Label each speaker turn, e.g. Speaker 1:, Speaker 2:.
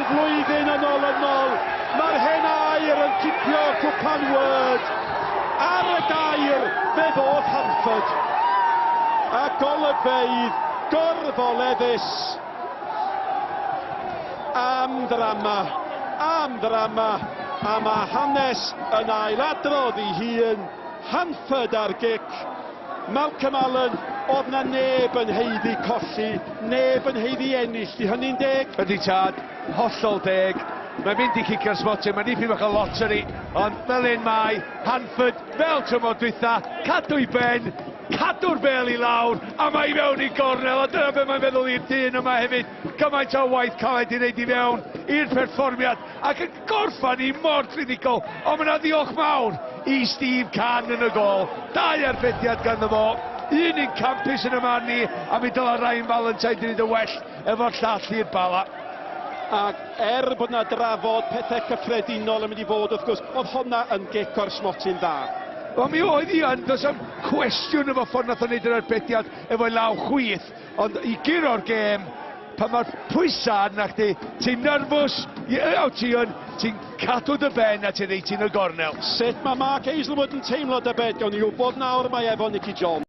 Speaker 1: flwyddyn yn ôl. Mae'r hen air yn cipio cwpan Word. Ar y gair, fe ddodd Hanford. A golygfeydd gorfoleddus. Am ddrama. A mae hanes yn ailadrodd ei hun. Hanford ar gic. Malcolm Allen, oedd na neb yn heiddi colli, neb yn heiddi ennill, di hynny'n deg?
Speaker 2: Ydy tad, hollol deg. Mae'n mynd i cicio'r smotio, mae'n dipyn bach o lottery, ond fel un mai, Hanford, fel tymor dwytha, cadw i ben, cadw'r bel i lawr, a mae i mewn i gornel, a dyna be mae'n meddwl i'r dyn yma hefyd. Gymaint o waith caled i wneud i mewn i'r perfformiad, ac yn gorffan i mor clinical, ond mae'n ddiolch mawr i Steve Kahn yn y gol. 2 arbediad ganddo fo, un yn campus yn y man ni, a mi dyla Ryan Valentine wedi y well efo'r llall i'r bala.
Speaker 1: Ac bod na drafod pethau cyffredinol yn mynd i fod, wrth gwrs, oedd honna yn gic o'r smoti'n dda.
Speaker 2: Wel, mi oedd hi yn, does am cwestiwn efo ffordd nath o wneud yr arbediad efo law chwith, ond i gyro'r gêm, pan mae'r pwysau arna chdi, ti'n nerfws, ti'n cadw dy ben a ti'n reit i'n y gornel.
Speaker 1: Sut mae Mark Hazelwood yn teimlo dy bed, gawn ni wybod nawr mae efo Nicky John.